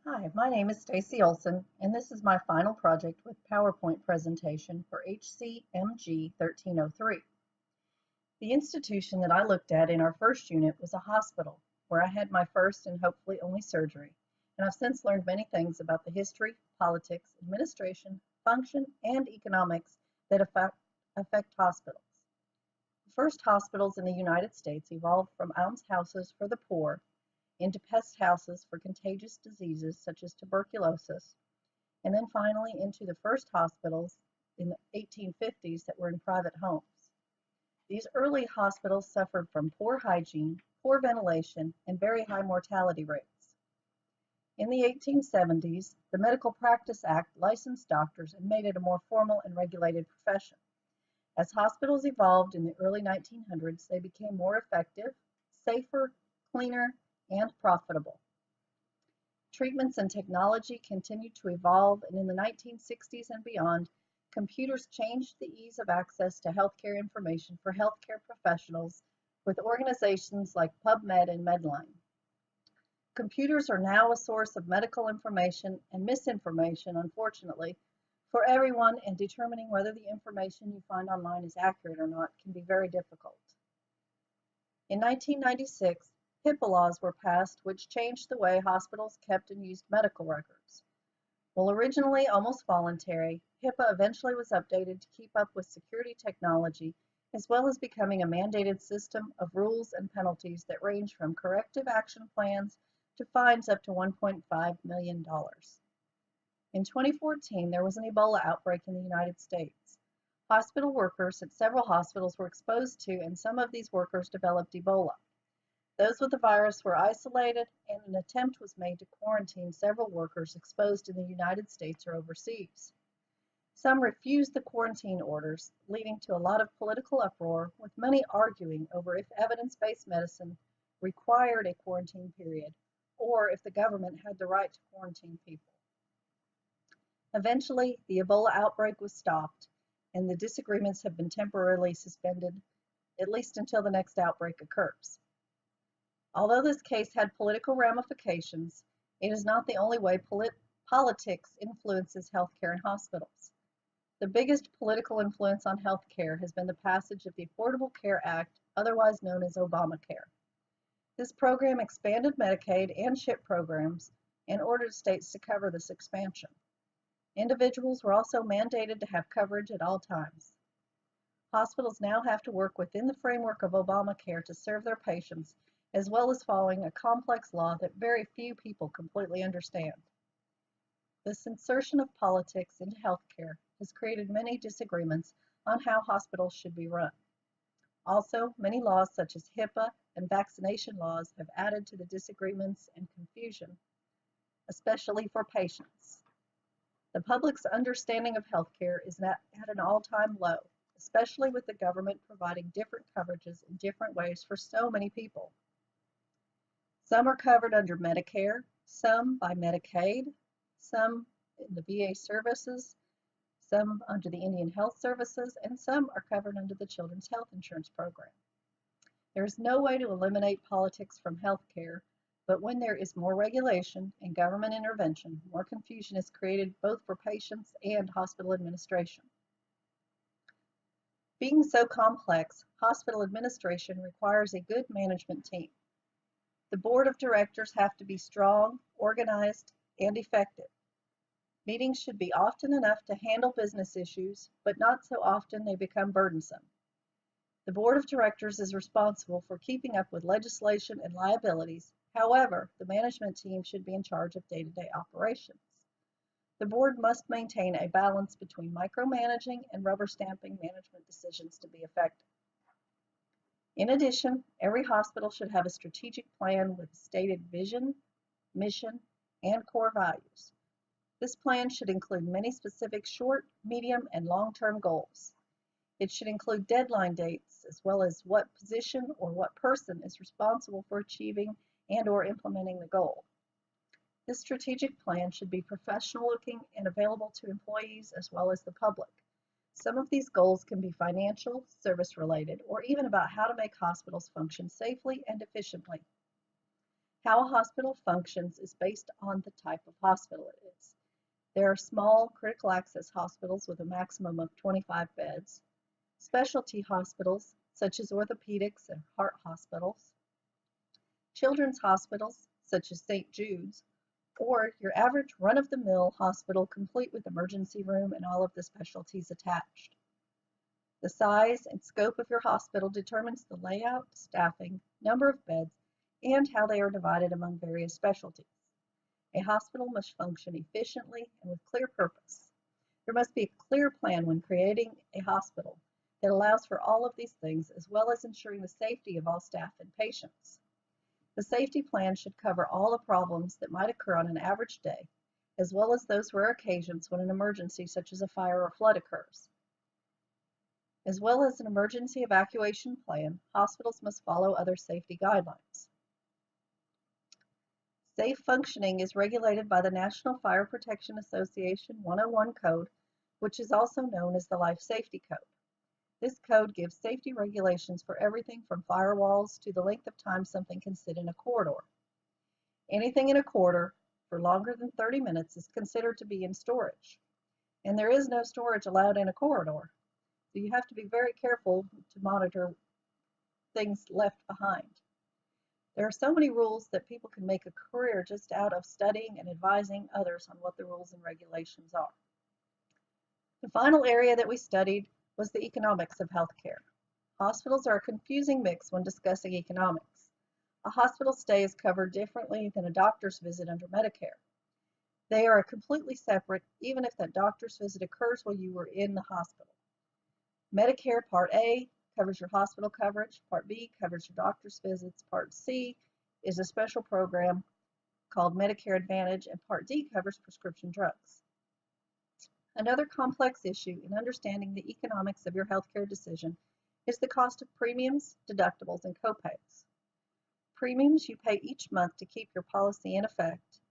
Hi, my name is Stacy Olson, and this is my final project with PowerPoint presentation for HCMG 1303. The institution that I looked at in our first unit was a hospital where I had my first and hopefully only surgery, and I've since learned many things about the history, politics, administration, function, and economics that affect hospitals. The first hospitals in the United States evolved from almshouses for the poor into pest houses for contagious diseases such as tuberculosis, and then finally into the first hospitals in the 1850s that were in private homes. These early hospitals suffered from poor hygiene, poor ventilation, and very high mortality rates. In the 1870s, the Medical Practice Act licensed doctors and made it a more formal and regulated profession. As hospitals evolved in the early 1900s, they became more effective, safer, cleaner, and profitable. Treatments and technology continued to evolve, and in the 1960s and beyond, computers changed the ease of access to healthcare information for healthcare professionals with organizations like PubMed and Medline. Computers are now a source of medical information and misinformation, unfortunately, for everyone, and determining whether the information you find online is accurate or not can be very difficult. In 1996, HIPAA laws were passed, which changed the way hospitals kept and used medical records. While originally almost voluntary, HIPAA eventually was updated to keep up with security technology, as well as becoming a mandated system of rules and penalties that range from corrective action plans to fines up to $1.5 million. In 2014, there was an Ebola outbreak in the United States. Hospital workers at several hospitals were exposed to, and some of these workers developed Ebola. Those with the virus were isolated, and an attempt was made to quarantine several workers exposed in the United States or overseas. Some refused the quarantine orders, leading to a lot of political uproar, with many arguing over if evidence-based medicine required a quarantine period, or if the government had the right to quarantine people. Eventually, the Ebola outbreak was stopped, and the disagreements have been temporarily suspended, at least until the next outbreak occurs. Although this case had political ramifications, it is not the only way politics influences healthcare and hospitals. The biggest political influence on healthcare has been the passage of the Affordable Care Act, otherwise known as Obamacare. This program expanded Medicaid and CHIP programs and ordered states to cover this expansion. Individuals were also mandated to have coverage at all times. Hospitals now have to work within the framework of Obamacare to serve their patients, as well as following a complex law that very few people completely understand. This insertion of politics into healthcare has created many disagreements on how hospitals should be run. Also, many laws such as HIPAA and vaccination laws have added to the disagreements and confusion, especially for patients. The public's understanding of healthcare is at an all-time low, especially with the government providing different coverages in different ways for so many people. Some are covered under Medicare, some by Medicaid, some in the VA services, some under the Indian Health Services, and some are covered under the Children's Health Insurance Program. There is no way to eliminate politics from healthcare, but when there is more regulation and government intervention, more confusion is created both for patients and hospital administration. Being so complex, hospital administration requires a good management team. The board of directors have to be strong, organized, and effective. Meetings should be often enough to handle business issues, but not so often they become burdensome. The board of directors is responsible for keeping up with legislation and liabilities. However, the management team should be in charge of day-to-day operations. The board must maintain a balance between micromanaging and rubber stamping management decisions to be effective. In addition, every hospital should have a strategic plan with stated vision, mission, and core values. This plan should include many specific short, medium, and long-term goals. It should include deadline dates, as well as what position or what person is responsible for achieving and/or implementing the goal. This strategic plan should be professional-looking and available to employees as well as the public. Some of these goals can be financial, service-related, or even about how to make hospitals function safely and efficiently. How a hospital functions is based on the type of hospital it is. There are small critical access hospitals with a maximum of 25 beds, specialty hospitals such as orthopedics and heart hospitals, children's hospitals such as St. Jude's, or your average run-of-the-mill hospital complete with emergency room and all of the specialties attached. The size and scope of your hospital determines the layout, staffing, number of beds, and how they are divided among various specialties. A hospital must function efficiently and with clear purpose. There must be a clear plan when creating a hospital that allows for all of these things, as well as ensuring the safety of all staff and patients. The safety plan should cover all the problems that might occur on an average day, as well as those rare occasions when an emergency such as a fire or flood occurs. As well as an emergency evacuation plan, hospitals must follow other safety guidelines. Safe functioning is regulated by the National Fire Protection Association 101 Code, which is also known as the Life Safety Code. This code gives safety regulations for everything from firewalls to the length of time something can sit in a corridor. Anything in a corridor for longer than 30 minutes is considered to be in storage, and there is no storage allowed in a corridor, so you have to be very careful to monitor things left behind. There are so many rules that people can make a career just out of studying and advising others on what the rules and regulations are. The final area that we studied was the economics of healthcare. Hospitals are a confusing mix when discussing economics. A hospital stay is covered differently than a doctor's visit under Medicare. They are completely separate, even if that doctor's visit occurs while you were in the hospital. Medicare Part A covers your hospital coverage, Part B covers your doctor's visits, Part C is a special program called Medicare Advantage, and Part D covers prescription drugs. Another complex issue in understanding the economics of your healthcare decision is the cost of premiums, deductibles, and copays. Premiums you pay each month to keep your policy in effect.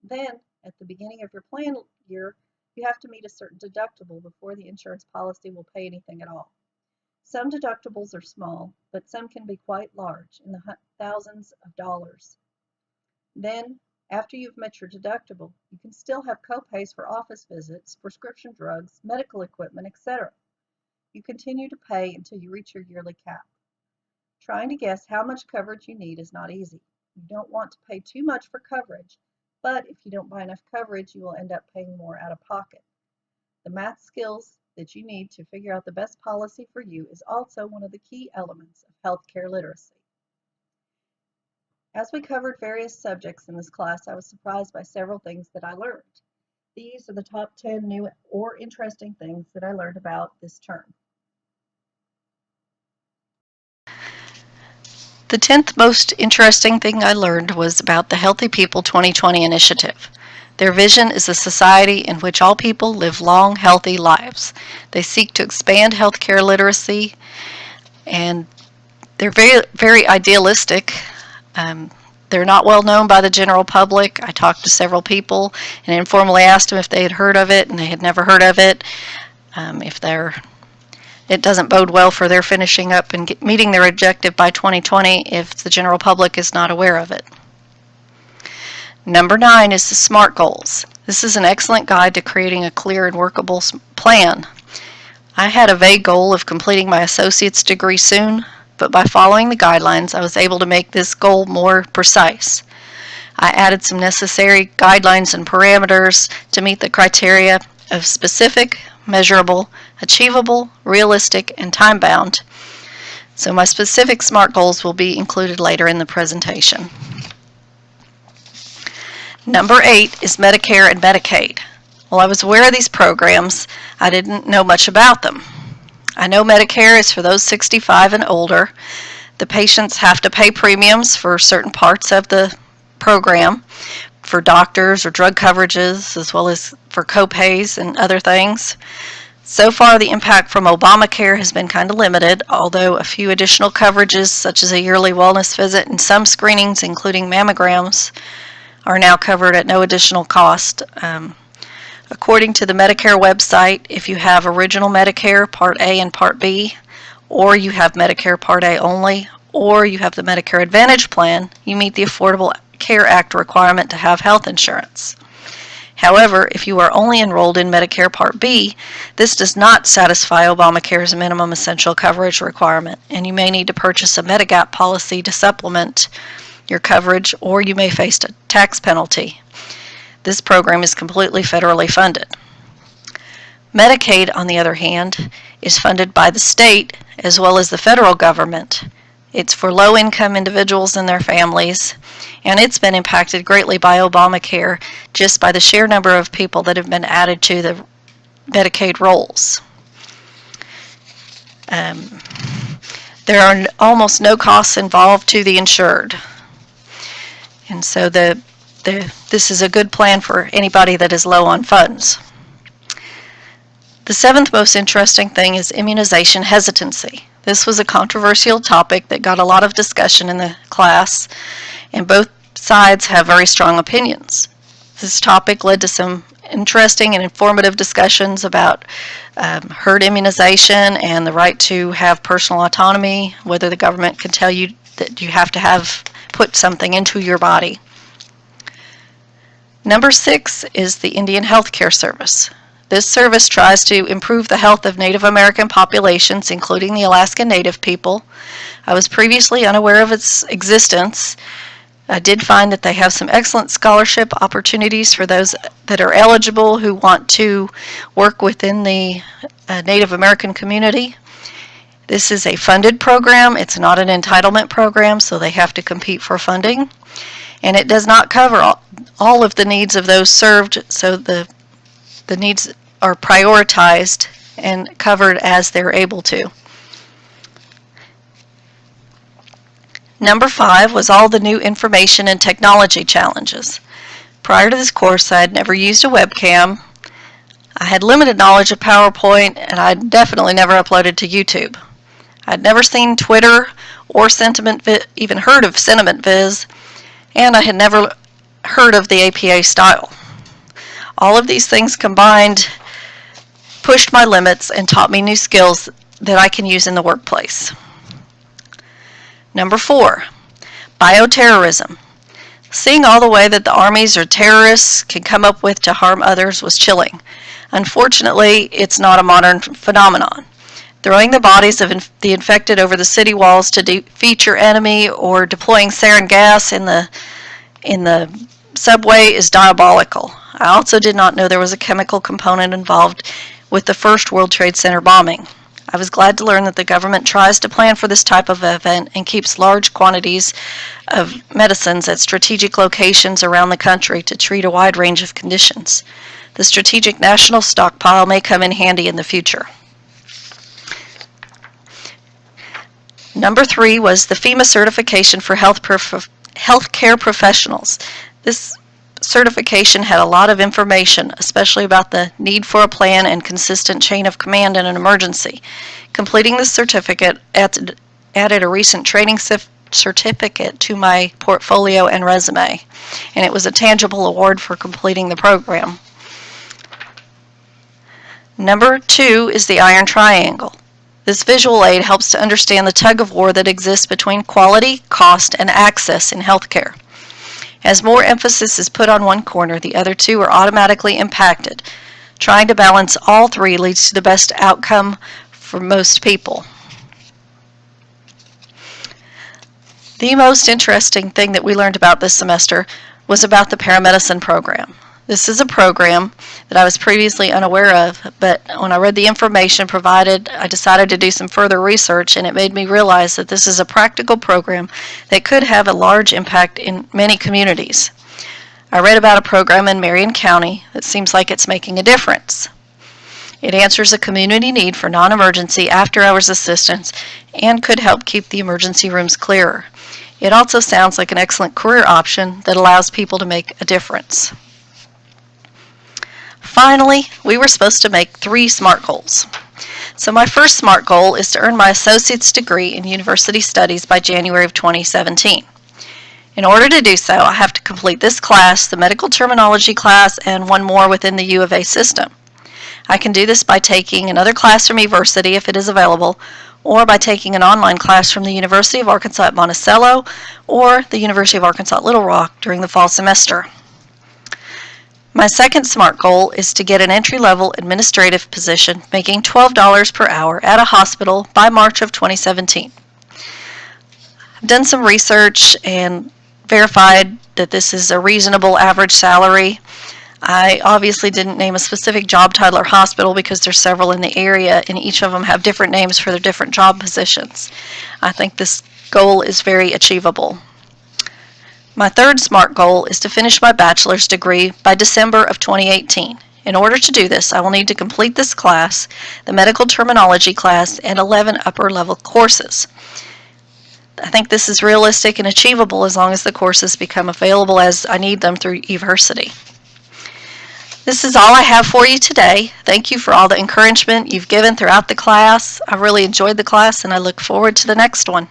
Then, at the beginning of your plan year, you have to meet a certain deductible before the insurance policy will pay anything at all. Some deductibles are small, but some can be quite large, in the thousands of dollars. Then, after you've met your deductible, you can still have copays for office visits, prescription drugs, medical equipment, etc. You continue to pay until you reach your yearly cap. Trying to guess how much coverage you need is not easy. You don't want to pay too much for coverage, but if you don't buy enough coverage, you will end up paying more out of pocket. The math skills that you need to figure out the best policy for you is also one of the key elements of healthcare literacy. As we covered various subjects in this class, I was surprised by several things that I learned. These are the top 10 new or interesting things that I learned about this term. The 10th most interesting thing I learned was about the Healthy People 2020 initiative. Their vision is a society in which all people live long, healthy lives. They seek to expand healthcare literacy, and they're very, very idealistic. They're not well known by the general public. I talked to several people and informally asked them if they had heard of it, and they had never heard of it. It doesn't bode well for their finishing up and meeting their objective by 2020 if the general public is not aware of it. Number 9 is the SMART goals. This is an excellent guide to creating a clear and workable plan. I had a vague goal of completing my associate's degree soon, but by following the guidelines, I was able to make this goal more precise. I added some necessary guidelines and parameters to meet the criteria of specific, measurable, achievable, realistic, and time-bound. So my specific SMART goals will be included later in the presentation. Number 8 is Medicare and Medicaid. While I was aware of these programs, I didn't know much about them. I know Medicare is for those 65 and older. The patients have to pay premiums for certain parts of the program, for doctors or drug coverages, as well as for copays and other things. So far, the impact from Obamacare has been kind of limited, although a few additional coverages, such as a yearly wellness visit and some screenings, including mammograms, are now covered at no additional cost. According to the Medicare website, if you have original Medicare Part A and Part B, or you have Medicare Part A only, or you have the Medicare Advantage plan, you meet the Affordable Care Act requirement to have health insurance. However, if you are only enrolled in Medicare Part B, this does not satisfy Obamacare's minimum essential coverage requirement, and you may need to purchase a Medigap policy to supplement your coverage, or you may face a tax penalty. This program is completely federally funded. Medicaid, on the other hand, is funded by the state as well as the federal government. It's for low-income individuals and their families, and it's been impacted greatly by Obamacare just by the sheer number of people that have been added to the Medicaid rolls. There are almost no costs involved to the insured, and so this is a good plan for anybody that is low on funds. The seventh most interesting thing is immunization hesitancy. This was a controversial topic that got a lot of discussion in the class, and both sides have very strong opinions. This topic led to some interesting and informative discussions about herd immunization and the right to have personal autonomy, whether the government can tell you that you have to put something into your body. Number 6 is the Indian Health Care Service. This service tries to improve the health of Native American populations, including the Alaska Native people. I was previously unaware of its existence. I did find that they have some excellent scholarship opportunities for those that are eligible who want to work within the Native American community. This is a funded program. It's not an entitlement program, so they have to compete for funding. And it does not cover all of the needs of those served, so the needs are prioritized and covered as they're able to. Number 5 was all the new information and technology challenges. Prior to this course, I had never used a webcam. I had limited knowledge of PowerPoint, and I'd definitely never uploaded to YouTube. I'd never seen Twitter or even heard of SentimentViz, and I had never heard of the APA style. All of these things combined pushed my limits and taught me new skills that I can use in the workplace. Number 4, bioterrorism. Seeing all the way that the armies or terrorists can come up with to harm others was chilling. Unfortunately, it's not a modern phenomenon. Throwing the bodies of the infected over the city walls to defeat your enemy or deploying sarin gas in the subway is diabolical. I also did not know there was a chemical component involved with the first World Trade Center bombing. I was glad to learn that the government tries to plan for this type of event and keeps large quantities of medicines at strategic locations around the country to treat a wide range of conditions. The strategic national stockpile may come in handy in the future. Number 3 was the FEMA certification for healthcare professionals. This certification had a lot of information, especially about the need for a plan and consistent chain of command in an emergency. Completing this certificate added a recent training certificate to my portfolio and resume, and it was a tangible award for completing the program. Number 2 is the Iron Triangle. This visual aid helps to understand the tug of war that exists between quality, cost, and access in healthcare. As more emphasis is put on one corner, the other two are automatically impacted. Trying to balance all three leads to the best outcome for most people. The most interesting thing that we learned about this semester was about the paramedicine program. This is a program that I was previously unaware of, but when I read the information provided, I decided to do some further research, and it made me realize that this is a practical program that could have a large impact in many communities. I read about a program in Marion County that seems like it's making a difference. It answers a community need for non-emergency after-hours assistance and could help keep the emergency rooms clearer. It also sounds like an excellent career option that allows people to make a difference. Finally, we were supposed to make 3 SMART goals. So my first SMART goal is to earn my associate's degree in university studies by January of 2017. In order to do so, I have to complete this class, the medical terminology class, and one more within the U of A system. I can do this by taking another class from eVersity if it is available, or by taking an online class from the University of Arkansas at Monticello or the University of Arkansas at Little Rock during the fall semester. My second SMART goal is to get an entry-level administrative position making $12 per hour at a hospital by March of 2017. I've done some research and verified that this is a reasonable average salary. I obviously didn't name a specific job title or hospital because there's several in the area and each of them have different names for their different job positions. I think this goal is very achievable. My third SMART goal is to finish my bachelor's degree by December of 2018. In order to do this, I will need to complete this class, the medical terminology class, and 11 upper-level courses. I think this is realistic and achievable as long as the courses become available as I need them through eVersity. This is all I have for you today. Thank you for all the encouragement you've given throughout the class. I really enjoyed the class and I look forward to the next one.